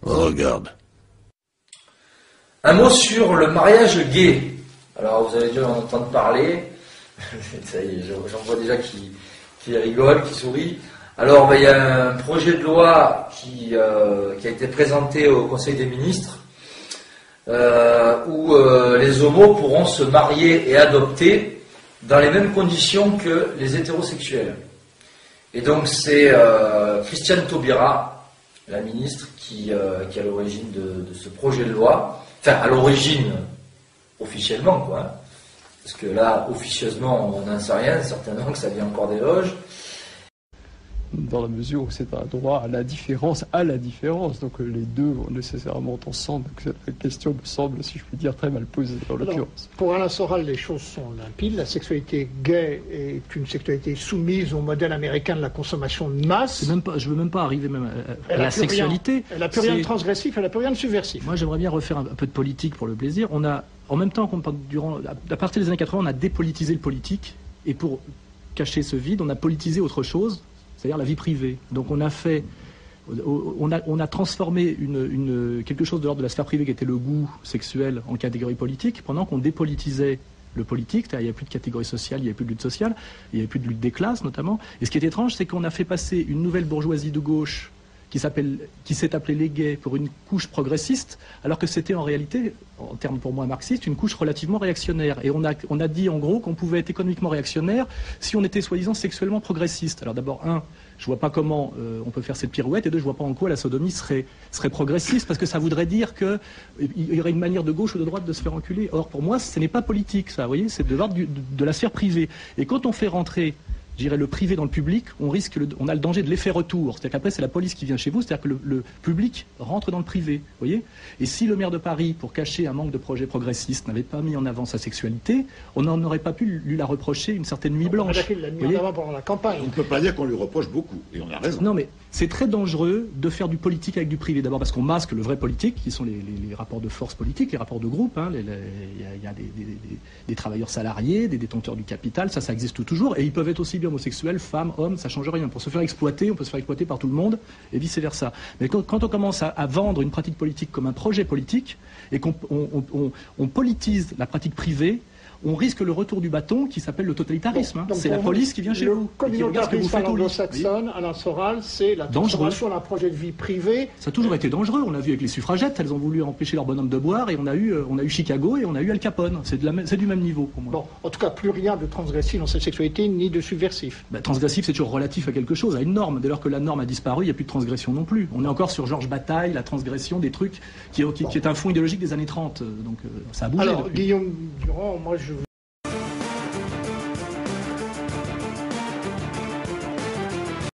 Regarde. Un mot sur le mariage gay. Alors vous avez dû en entendre parler. Ça y est, j'en vois déjà qui rigole, qui sourit. Alors il y a un projet de loi qui a été présenté au Conseil des ministres où les homos pourront se marier et adopter dans les mêmes conditions que les hétérosexuels. Et donc c'est Christiane Taubira, la ministre, qui est à l'origine de ce projet de loi. Enfin, à l'origine, officiellement, quoi. Parce que là, officieusement, on n'en sait rien, certainement que ça vient encore des loges. Dans la mesure où c'est un droit à la différence, donc les deux vont nécessairement ensemble. Donc cette question me semble, si je puis dire, très mal posée dans l'occurrence. Pour Alain Soral, les choses sont limpides. La sexualité gay est une sexualité soumise au modèle américain de la consommation de masse. Je ne veux même pas arriver même à la sexualité. Elle n'a plus rien de transgressif, elle n'a plus rien de subversif. Moi, j'aimerais bien refaire un peu de politique pour le plaisir. On a, en même temps, à partir des années 80, on a dépolitisé le politique. Et pour cacher ce vide, on a politisé autre chose, c'est-à-dire la vie privée. Donc on a transformé quelque chose de l'ordre de la sphère privée qui était le goût sexuel en catégorie politique, pendant qu'on dépolitisait le politique, il n'y avait plus de catégorie sociale, il n'y avait plus de lutte sociale, il n'y avait plus de lutte des classes notamment. Et ce qui est étrange, c'est qu'on a fait passer une nouvelle bourgeoisie de gauche qui s'est appelée les gays pour une couche progressiste, alors que c'était en réalité, en termes pour moi marxistes, une couche relativement réactionnaire. Et on a dit en gros qu'on pouvait être économiquement réactionnaire si on était soi-disant sexuellement progressiste. Alors d'abord, je vois pas comment on peut faire cette pirouette, et deux, je vois pas en quoi la sodomie serait progressiste, parce que ça voudrait dire qu'il y aurait une manière de gauche ou de droite de se faire enculer. Or pour moi, ce n'est pas politique, ça, vous voyez, c'est de l'ordre de la sphère privée. Et quand on fait rentrer, je dirais, le privé dans le public, on a le danger de l'effet retour. C'est-à-dire qu'après, c'est la police qui vient chez vous, c'est-à-dire que le public rentre dans le privé, vous voyez. Et si le maire de Paris, pour cacher un manque de projet progressiste, n'avait pas mis en avant sa sexualité, on n'en aurait pas pu lui la reprocher une certaine nuit blanche. Il l'a mis en avant pendant la campagne. On ne peut pas dire qu'on lui reproche beaucoup, et on a raison. Non, mais c'est très dangereux de faire du politique avec du privé. D'abord parce qu'on masque le vrai politique, qui sont les rapports de force politique, les rapports de groupe. Il y a des travailleurs salariés, des détenteurs du capital, ça existe toujours. Et ils peuvent être aussi bien homosexuels, femmes, hommes, ça change rien. Pour se faire exploiter, on peut se faire exploiter par tout le monde, et vice-versa. Mais quand on commence à vendre une pratique politique comme un projet politique, et qu'on politise la pratique privée, on risque le retour du bâton qui s'appelle le totalitarisme. C'est la police qui vient chez vous. Le communautarisme anglo-saxon, Alain Soral, c'est la transformation d'un projet de vie privé. Ça a toujours été dangereux. On l'a vu avec les suffragettes. Elles ont voulu empêcher leur bonhomme de boire, et on a eu Chicago et on a eu Al Capone. C'est du même niveau pour moi. Bon, en tout cas, plus rien de transgressif dans cette sexualité, ni de subversif. Transgressif, c'est toujours relatif à quelque chose, à une norme. Dès lors que la norme a disparu, il n'y a plus de transgression non plus. On est encore sur Georges Bataille, la transgression des trucs qui est un fond idéologique des années 30. Donc ça a bougé. Alors, depuis. Guillaume Durand, moi je...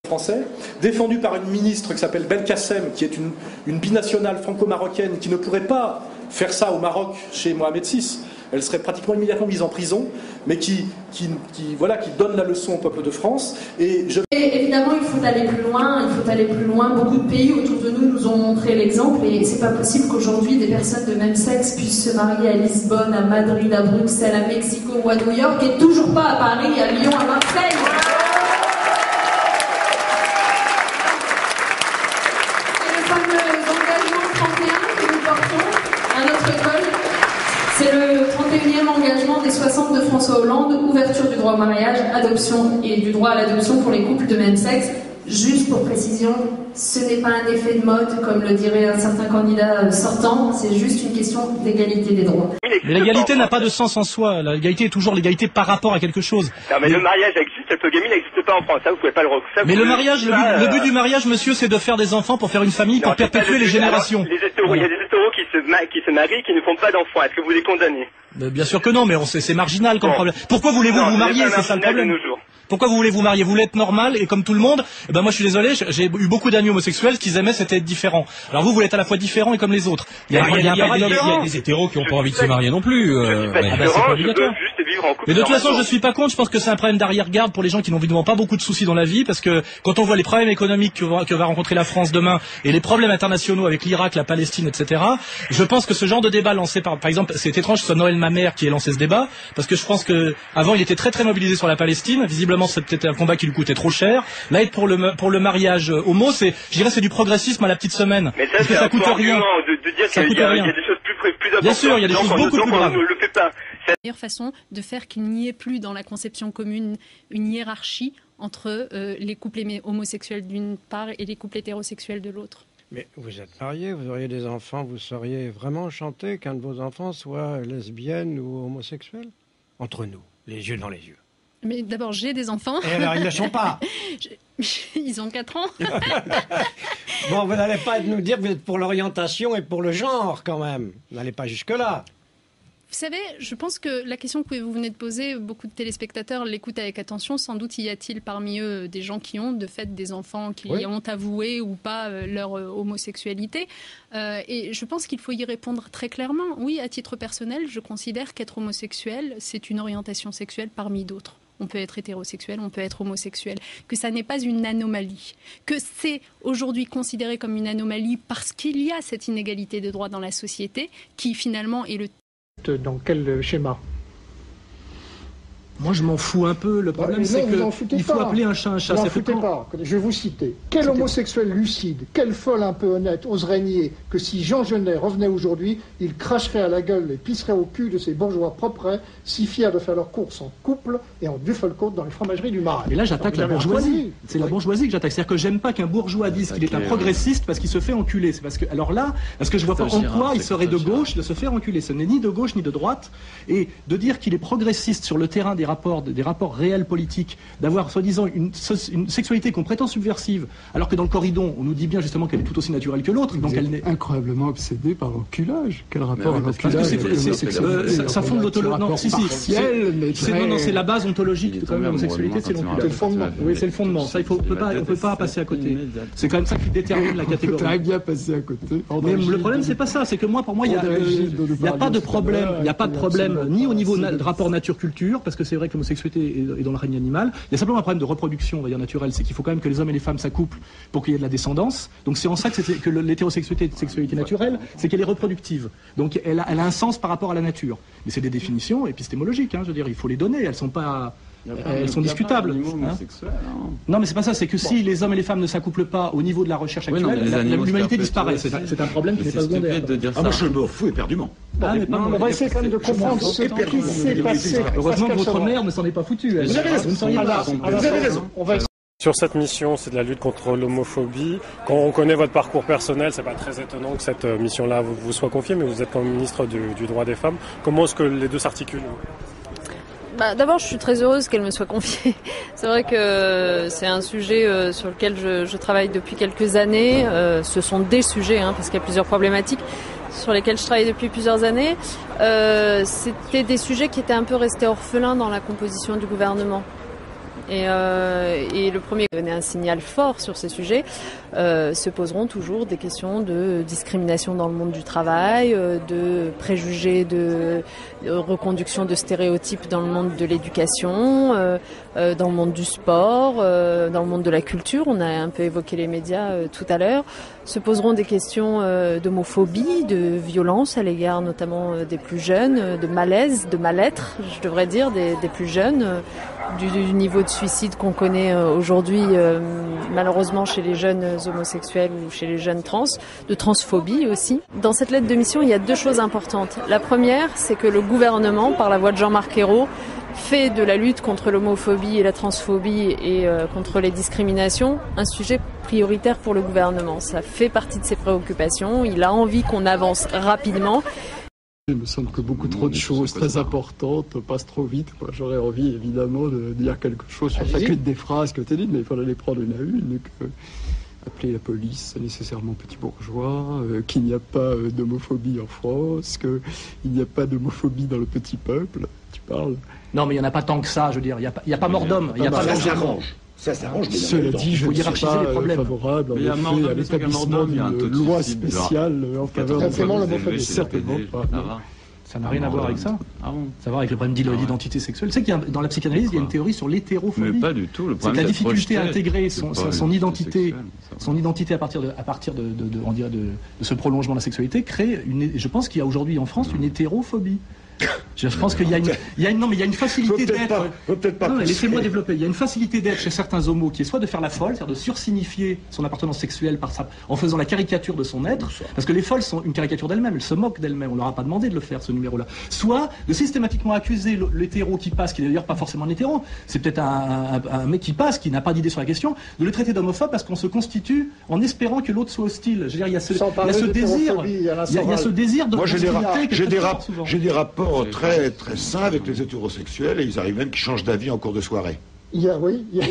Français, défendu par une ministre qui s'appelle Belkacem, qui est une binationale franco-marocaine qui ne pourrait pas faire ça au Maroc chez Mohamed VI. Elle serait pratiquement immédiatement mise en prison, mais qui donne la leçon au peuple de France. Et évidemment, il faut aller plus loin. Beaucoup de pays autour de nous ont montré l'exemple, et c'est pas possible qu'aujourd'hui des personnes de même sexe puissent se marier à Lisbonne, à Madrid, à Bruxelles, à Mexico ou à New York, et toujours pas à Paris, à Lyon, à Marseille. C'est le 31e engagement des 60 de François Hollande, ouverture du droit au mariage, adoption et du droit à l'adoption pour les couples de même sexe. Juste pour précision, ce n'est pas un effet de mode, comme le dirait un certain candidat sortant, c'est juste une question d'égalité des droits. Mais l'égalité n'a pas de sens en soi, l'égalité est toujours l'égalité par rapport à quelque chose. Non mais le mariage existe, la polygamie n'existe pas en France, ça vous pouvez pas le reconnaître. Mais le mariage, le but du mariage, monsieur, c'est de faire des enfants pour faire une famille, pour perpétuer les générations. Il y a des hétéros qui se marient et qui ne font pas d'enfants, est-ce que vous les condamnez? Bien sûr que non, mais c'est marginal comme problème. Pourquoi voulez-vous vous marier? C'est ça le problème. Pourquoi vous voulez vous marier? Vous voulez être normal et comme tout le monde? Eh ben moi je suis désolé, j'ai eu beaucoup d'amis homosexuels, ce qu'ils aimaient c'était être différent. Alors vous voulez être à la fois différent et comme les autres. Il y a des hétéros qui n'ont pas envie de se marier non plus. C'est pas différent, je veux juste juste vivre en couple. Mais de toute façon, je suis pas contre. Je pense que c'est un problème d'arrière-garde pour les gens qui n'ont évidemment pas beaucoup de soucis dans la vie, parce que quand on voit les problèmes économiques que va rencontrer la France demain et les problèmes internationaux avec l'Irak, la Palestine, etc., je pense que ce genre de débat lancé par exemple, c'est étrange que ce soit Noël Mamère qui ait lancé ce débat, parce que je pense que avant il était très très mobilisé sur la Palestine. Visiblement, c'est peut-être un combat qui lui coûtait trop cher. Là, être pour le mariage homo, c'est, je dirais, c'est du progressisme à la petite semaine. Mais parce que ça coûte rien. De dire qu'il y a des choses plus importantes. Bien sûr, il y a des choses beaucoup plus graves. On ne le fait pas. La meilleure façon de faire qu'il n'y ait plus dans la conception commune une hiérarchie entre les couples homosexuels d'une part et les couples hétérosexuels de l'autre. Mais vous êtes marié, vous auriez des enfants, vous sauriez vraiment chanter qu'un de vos enfants soit lesbienne ou homosexuel? Entre nous, les yeux dans les yeux. Mais d'abord, j'ai des enfants. Et alors, ils ne le sont pas. Ils ont 4 ans. Bon, vous n'allez pas nous dire que vous êtes pour l'orientation et pour le genre, quand même. Vous n'allez pas jusque-là. Vous savez, je pense que la question que vous venez de poser, beaucoup de téléspectateurs l'écoutent avec attention. Sans doute y a-t-il parmi eux des gens qui ont de fait des enfants qui ont avoué ou pas leur homosexualité. Et je pense qu'il faut y répondre très clairement. Oui, à titre personnel, je considère qu'être homosexuel, c'est une orientation sexuelle parmi d'autres. On peut être hétérosexuel, on peut être homosexuel, que ça n'est pas une anomalie, que c'est aujourd'hui considéré comme une anomalie parce qu'il y a cette inégalité de droits dans la société qui finalement est le... Dans quel schéma? Moi, je m'en fous un peu. Le problème, c'est qu'il faut appeler un chat un chat. Vous n'en foutez pas. Je vais vous citer. Quel homosexuel lucide, quel folle un peu honnête oserait nier que si Jean Genet revenait aujourd'hui, il cracherait à la gueule et pisserait au cul de ces bourgeois propres, si fiers de faire leurs courses en couple et en Duffelcote dans les fromageries du Marais. Mais là, j'attaque la bourgeoisie. C'est la bourgeoisie que j'attaque. C'est-à-dire que j'aime pas qu'un bourgeois dise qu'il est un progressiste parce qu'il se fait enculer. C'est parce que, alors là, parce que je vois pas en quoi il serait de gauche de se faire enculer. Ce n'est ni de gauche ni de droite. Et de dire qu'il est progressiste sur le terrain des rapports réels politiques, d'avoir soi-disant une sexualité qu'on prétend subversive, alors que dans le Corridon, on nous dit bien justement qu'elle est tout aussi naturelle que l'autre. Donc elle est incroyablement obsédée par l'enculage. Quel rapport à l'enculage? Ça fonde l'autologie. Non, non, c'est la base ontologique de l'homosexualité, c'est l'enculage. C'est le fondement. Oui, c'est le fondement. Ça, on peut pas passer à côté. C'est quand même ça qui détermine la catégorie. Très bien passer à côté. Mais le problème, c'est pas ça. C'est que moi, pour moi, il n'y a pas de problème. Il n'y a pas de problème ni au niveau de rapport nature-culture, parce que c'est vrai que l'homosexualité est dans le règne animal. Il y a simplement un problème de reproduction, on va dire naturelle, c'est qu'il faut quand même que les hommes et les femmes s'accouplent pour qu'il y ait de la descendance. Donc c'est en ça que l'hétérosexualité est une sexualité naturelle, c'est qu'elle est reproductive. Donc elle a un sens par rapport à la nature. Mais c'est des définitions épistémologiques, je veux dire, il faut les donner, elles sont pas... Elles sont discutables. Non, mais c'est pas ça. C'est que si les hommes et les femmes ne s'accouplent pas au niveau de la recherche actuelle, l'humanité disparaît. C'est un problème qui n'est pas secondaire. Moi, je me fous éperdument. On va essayer quand même de comprendre ce qui s'est passé. Heureusement que votre mère ne s'en est pas foutue. Vous avez raison. Sur cette mission, c'est de la lutte contre l'homophobie. Quand on connaît votre parcours personnel, c'est pas très étonnant que cette mission-là vous soit confiée, mais vous êtes comme ministre du droit des femmes. Comment est-ce que les deux s'articulent ? D'abord, je suis très heureuse qu'elle me soit confiée. C'est vrai que c'est un sujet sur lequel je travaille depuis quelques années. Ce sont des sujets, parce qu'il y a plusieurs problématiques sur lesquelles je travaille depuis plusieurs années. C'était des sujets qui étaient un peu restés orphelins dans la composition du gouvernement. Et le premier qui donnait un signal fort sur ces sujets, se poseront toujours des questions de discrimination dans le monde du travail, de préjugés, de reconduction de stéréotypes dans le monde de l'éducation, dans le monde du sport, dans le monde de la culture. On a un peu évoqué les médias tout à l'heure. Se poseront des questions d'homophobie, de violence à l'égard notamment des plus jeunes, de malaise, de mal-être, je devrais dire, des plus jeunes, du niveau de suicide qu'on connaît aujourd'hui malheureusement chez les jeunes homosexuels ou chez les jeunes trans, de transphobie aussi. Dans cette lettre de mission, il y a deux choses importantes. La première, c'est que le gouvernement, par la voix de Jean-Marc Ayrault, fait de la lutte contre l'homophobie et la transphobie et contre les discriminations un sujet prioritaire pour le gouvernement. Ça fait partie de ses préoccupations. Il a envie qu'on avance rapidement. Il me semble que beaucoup trop de choses très importantes passent trop vite. J'aurais envie évidemment de dire quelque chose sur chacune des phrases que tu as dites, mais il faudrait les prendre une à une. Appeler la police nécessairement petit bourgeois, qu'il n'y a pas d'homophobie en France, qu'il n'y a pas d'homophobie dans le petit peuple. Tu parles. Non, mais il n'y en a pas tant que ça, je veux dire. Il n'y a pas mort d'homme. Il n'y a pas Ça s'arrange. Cela dit, je ne suis pas favorable à l'établissement d'une loi spéciale en faveur de l'homophobie. Certainement pas. Ça n'a rien à voir avec ça. Ça a à voir avec le problème d'identité sexuelle. Tu sais qu'il y a, dans la psychanalyse, il y a une théorie sur l'hétérophobie. Mais pas du tout. Le c'est que la difficulté à intégrer son identité, sexuelle, à partir de ce prolongement de la sexualité crée je pense qu'il y a aujourd'hui en France une hétérophobie. Je pense qu'il y a une facilité d'être. Laissez-moi développer. Il y a une facilité d'être chez certains homos qui est soit de faire la folle, c'est-à-dire de sursignifier son appartenance sexuelle en faisant la caricature de son être, parce que les folles sont une caricature d'elles-mêmes, elles se moquent d'elles-mêmes, on leur a pas demandé de le faire, ce numéro-là. Soit de systématiquement accuser l'hétéro qui passe, qui n'est d'ailleurs pas forcément un hétéro, c'est peut-être un mec qui passe, qui n'a pas d'idée sur la question, de le traiter d'homophobe parce qu'on se constitue en espérant que l'autre soit hostile. Je veux dire, il y a ce désir de. Moi, j'ai des rapports très sains avec les hétérosexuels et ils arrivent même qu'ils changent d'avis en cours de soirée. Il y a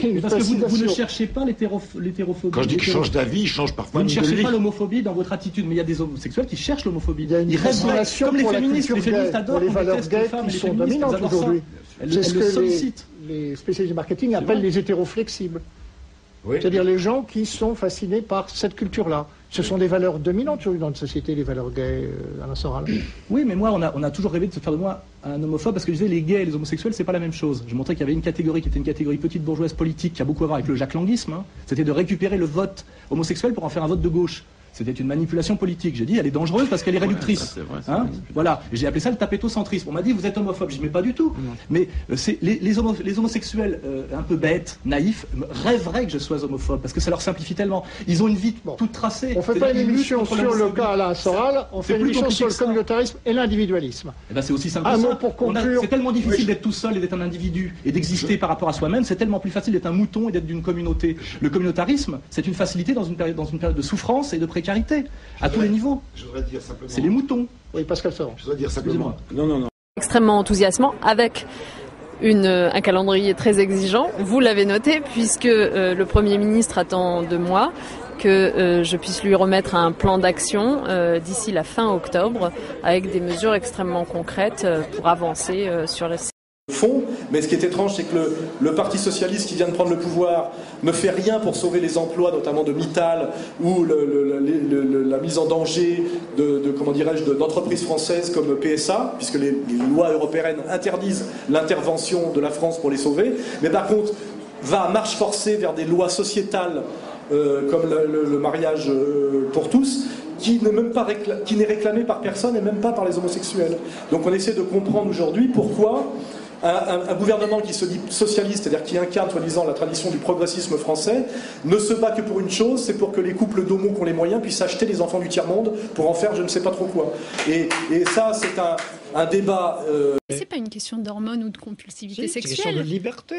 une parce que vous ne cherchez pas l'hétérophobie. Quand je dis qu'ils changent d'avis, ils changent parfois. Vous ne cherchez pas l'homophobie dans votre attitude, mais il y a des homosexuels qui cherchent l'homophobie. Il y a une fascination comme les pour féministes. Les féministes adorent les valeurs gays qui sont dominantes aujourd'hui. C'est ce que les spécialistes du marketing appellent les hétéroflexibles. Oui. C'est-à-dire les gens qui sont fascinés par cette culture-là. Ce sont des valeurs dominantes aujourd'hui dans notre société, les valeurs gays, Alain Soral. Oui, mais moi, on a toujours rêvé de se faire de moi un homophobe parce que je disais les gays et les homosexuels, c'est pas la même chose. Je montrais qu'il y avait une catégorie qui était une catégorie petite bourgeoise politique qui a beaucoup à voir avec le jacques-languisme. C'était de récupérer le vote homosexuel pour en faire un vote de gauche. C'était une manipulation politique. J'ai dit, elle est dangereuse parce qu'elle est réductrice. Voilà. J'ai appelé ça le tapétocentrisme. On m'a dit, vous êtes homophobe. Je dis, mais pas du tout. Mais les homosexuels un peu bêtes, naïfs, rêveraient que je sois homophobe parce que ça leur simplifie tellement. Ils ont une vie toute tracée. On fait pas une émission sur le cas Alain Soral, on fait une émission sur le communautarisme et l'individualisme. Eh ben, c'est aussi simple que ça. Pour conclure. C'est tellement difficile d'être tout seul et d'être un individu et d'exister par rapport à soi-même. C'est tellement plus facile d'être un mouton et d'être d'une communauté. Le communautarisme, c'est une facilité dans une période de souffrance et de précarité à tous les niveaux. Je voudrais dire simplement. C'est les moutons. Oui, Pascal Ferrand. Je voudrais dire simplement. Non. Extrêmement enthousiasmant avec un calendrier très exigeant. Vous l'avez noté puisque le Premier ministre attend de moi que je puisse lui remettre un plan d'action d'ici la fin octobre avec des mesures extrêmement concrètes pour avancer sur les fond, mais ce qui est étrange, c'est que le Parti socialiste qui vient de prendre le pouvoir ne fait rien pour sauver les emplois, notamment de Mittal, ou la mise en danger d'entreprises françaises comme PSA, puisque les lois européennes interdisent l'intervention de la France pour les sauver, mais par contre va à marche forcée vers des lois sociétales comme le mariage pour tous, qui n'est réclamé par personne et même pas par les homosexuels. Donc on essaie de comprendre aujourd'hui pourquoi un gouvernement qui se dit socialiste, c'est-à-dire qui incarne soi-disant la tradition du progressisme français, ne se bat que pour une chose, c'est pour que les couples d'homos qui ont les moyens puissent acheter les enfants du tiers-monde pour en faire je ne sais pas trop quoi. Et ça, c'est un débat... C'est pas une question d'hormones ou de compulsivité sexuelle. C'est une question de liberté.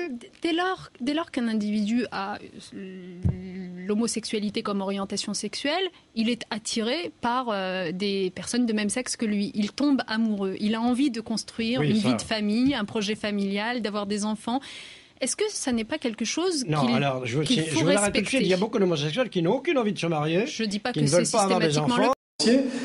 Dès lors qu'un individu a l'homosexualité comme orientation sexuelle, il est attiré par des personnes de même sexe que lui. Il tombe amoureux. Il a envie de construire une vie de famille, un projet familial, d'avoir des enfants. Est-ce que ça n'est pas quelque chose qu'il faut respecter ? Il y a beaucoup d'homosexuels qui n'ont aucune envie de se marier. Je ne dis pas qui que ne veulent c'est pas avoir des enfants.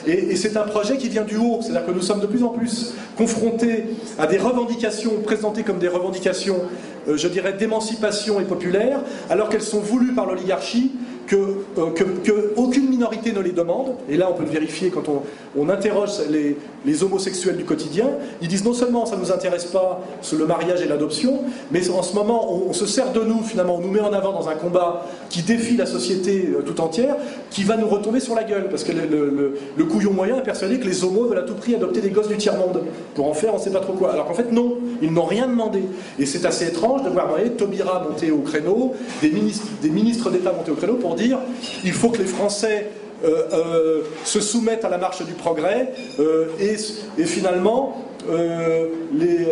Et c'est un projet qui vient du haut, c'est-à-dire que nous sommes de plus en plus confrontés à des revendications présentées comme des revendications, je dirais, d'émancipation et populaires, alors qu'elles sont voulues par l'oligarchie, que aucune minorité ne les demande. Et là, on peut le vérifier quand on interroge les homosexuels du quotidien. Ils disent non seulement ça ne nous intéresse pas, le mariage et l'adoption, mais en ce moment, on se sert de nous, finalement, on nous met en avant dans un combat qui défie la société tout entière, qui va nous retomber sur la gueule, parce que le couillon moyen est persuadé que les homos veulent à tout prix adopter des gosses du tiers-monde, pour en faire on ne sait pas trop quoi. Alors qu'en fait, non, ils n'ont rien demandé. Et c'est assez étrange de voir Taubira monter au créneau, des ministres d'État monter au créneau pour dire il faut que les Français se soumettent à la marche du progrès et finalement les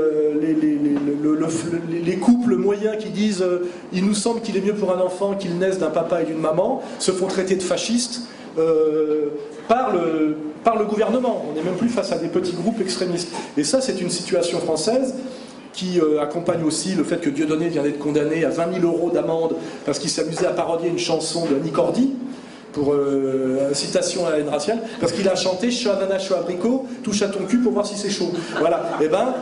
couples moyens qui disent il nous semble qu'il est mieux pour un enfant qu'il naisse d'un papa et d'une maman se font traiter de fascistes par le gouvernement. On n'est même plus face à des petits groupes extrémistes. Et ça, c'est une situation française qui accompagne aussi le fait que Dieudonné vient d'être condamné à 20 000 € d'amende parce qu'il s'amusait à parodier une chanson de Annie Cordy pour incitation à la haine raciale, parce qu'il a chanté « Chaud ananas, chaud abricot, touche à ton cul pour voir si c'est chaud ». Voilà, et ben